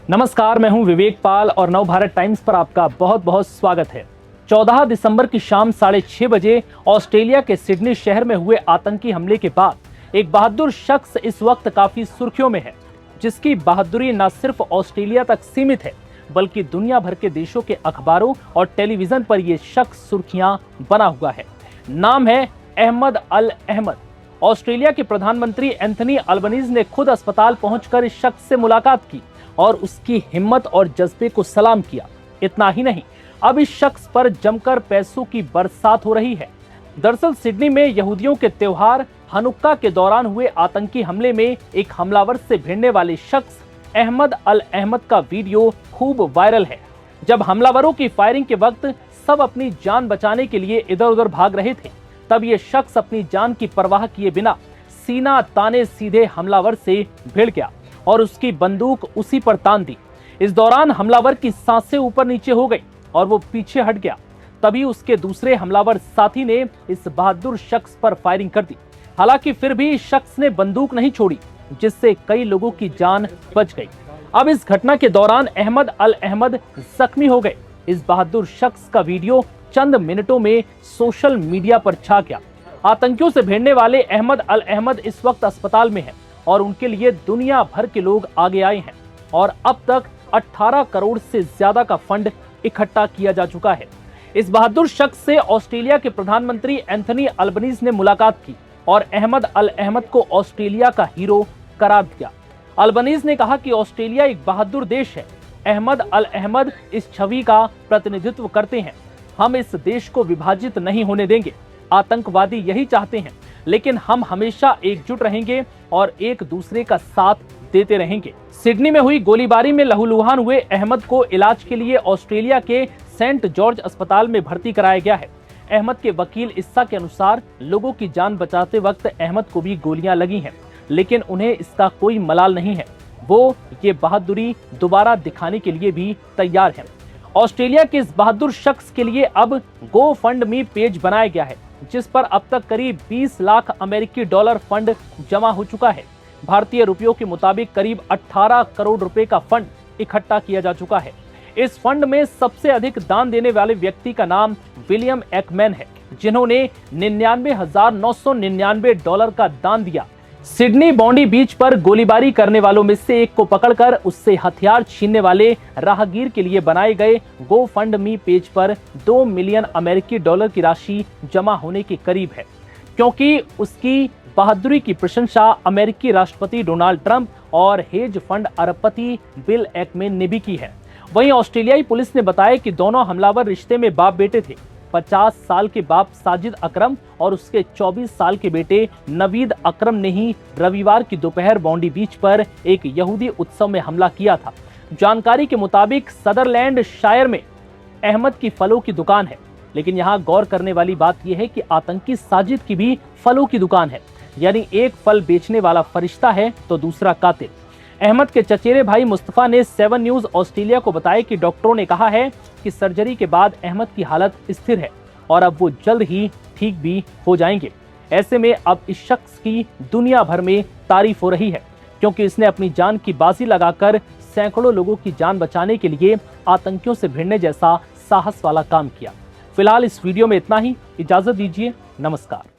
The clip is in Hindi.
नमस्कार, मैं हूं विवेक पाल और नवभारत टाइम्स पर आपका बहुत बहुत स्वागत है। 14 दिसंबर की शाम 6:30 बजे ऑस्ट्रेलिया के सिडनी शहर में हुए आतंकी हमले के बाद एक बहादुर शख्स इस वक्त काफी सुर्खियों में है, जिसकी बहादुरी न सिर्फ ऑस्ट्रेलिया तक सीमित है बल्कि दुनिया भर के देशों के अखबारों और टेलीविजन पर यह शख्स सुर्खियां बना हुआ है। नाम है अहमद अल अहमद। ऑस्ट्रेलिया के प्रधानमंत्री एंथनी अल्बनीज ने खुद अस्पताल पहुंचकर इस शख्स से मुलाकात की और उसकी हिम्मत और जज्बे को सलाम किया। इतना ही नहीं, अब इस शख्स पर जमकर पैसों की बरसात हो रही है। दरअसल सिडनी में यहूदियों के त्योहार हनुक्का के दौरान हुए आतंकी हमले में एक हमलावर से भिड़ने वाले शख्स अहमद अल अहमद का वीडियो खूब वायरल है। जब हमलावरों की फायरिंग के वक्त सब अपनी जान बचाने के लिए इधर उधर भाग रहे थे, तब ये शख्स अपनी जान की परवाह किए बिना सीना ताने सीधे हमलावर से भिड़ गया और उसकी बंदूक उसी पर तान दी। इस दौरान हमलावर की सांसें ऊपर नीचे हो गई और वो पीछे हट गया। तभी उसके दूसरे हमलावर साथी ने इस बहादुर शख्स पर फायरिंग कर दी। हालांकि फिर भी इस शख्स ने बंदूक नहीं छोड़ी, जिससे कई लोगों की जान बच गई। अब इस घटना के दौरान अहमद अल अहमद जख्मी हो गए। इस बहादुर शख्स का वीडियो चंद मिनटों में सोशल मीडिया पर छा गया। आतंकियों से भिड़ने वाले अहमद अल अहमद इस वक्त अस्पताल में हैं और उनके लिए दुनिया भर के लोग आगे आए हैं और अब तक 18 करोड़ से ज्यादा का फंड इकट्ठा किया जा चुका है। इस बहादुर शख्स से ऑस्ट्रेलिया के प्रधानमंत्री एंथनी अल्बनीज ने मुलाकात की और अहमद अल अहमद को ऑस्ट्रेलिया का हीरो करार दिया। अल्बनीज ने कहा कि ऑस्ट्रेलिया एक बहादुर देश है। अहमद अल अहमद इस छवि का प्रतिनिधित्व करते हैं। हम इस देश को विभाजित नहीं होने देंगे। आतंकवादी यही चाहते हैं, लेकिन हम हमेशा एकजुट रहेंगे और एक दूसरे का साथ देते रहेंगे। सिडनी में हुई गोलीबारी में लहूलुहान हुए अहमद को इलाज के लिए ऑस्ट्रेलिया के सेंट जॉर्ज अस्पताल में भर्ती कराया गया है। अहमद के वकील इस्सा के अनुसार लोगों की जान बचाते वक्त अहमद को भी गोलियां लगी हैं, लेकिन उन्हें इसका कोई मलाल नहीं है। वो ये बहादुरी दोबारा दिखाने के लिए भी तैयार हैं। ऑस्ट्रेलिया के इस बहादुर शख्स के लिए अब गो फंड मी पेज बनाया गया है, जिस पर अब तक करीब 20 लाख अमेरिकी डॉलर फंड जमा हो चुका है। भारतीय रुपयों के मुताबिक करीब 18 करोड़ रुपए का फंड इकट्ठा किया जा चुका है। इस फंड में सबसे अधिक दान देने वाले व्यक्ति का नाम विलियम एकमैन है, जिन्होंने 99,999 डॉलर का दान दिया। सिडनी बॉन्डी बीच पर गोलीबारी करने वालों में से एक को पकड़कर उससे हथियार छीनने वाले राहगीर के लिए बनाए गए गो फंड मी पेज पर 2 मिलियन अमेरिकी डॉलर की राशि जमा होने के करीब है, क्योंकि उसकी बहादुरी की प्रशंसा अमेरिकी राष्ट्रपति डोनाल्ड ट्रंप और हेज फंड अरबपति बिल एकमैन ने भी की है। वहीं ऑस्ट्रेलियाई पुलिस ने बताया कि दोनों हमलावर रिश्ते में बाप बेटे थे। 50 साल के बाप साजिद अकरम और उसके 24 साल के बेटे नवीद अकरम ने ही रविवार की दोपहर बॉन्डी बीच पर एक यहूदी उत्सव में हमला किया था। जानकारी के मुताबिक सदरलैंड शायर में अहमद की फलों की दुकान है, लेकिन यहाँ गौर करने वाली बात यह है कि आतंकी साजिद की भी फलों की दुकान है, यानी एक फल बेचने वाला फरिश्ता है तो दूसरा कातिल। अहमद के चचेरे भाई मुस्तफा ने 7 न्यूज ऑस्ट्रेलिया को बताया कि डॉक्टरों ने कहा है कि सर्जरी के बाद अहमद की हालत स्थिर है और अब वो जल्द ही ठीक भी हो जाएंगे। ऐसे में अब इस शख्स की दुनिया भर में तारीफ हो रही है, क्योंकि इसने अपनी जान की बाजी लगाकर सैकड़ों लोगों की जान बचाने के लिए आतंकियों से भिड़ने जैसा साहस वाला काम किया। फिलहाल इस वीडियो में इतना ही। इजाजत दीजिए। नमस्कार।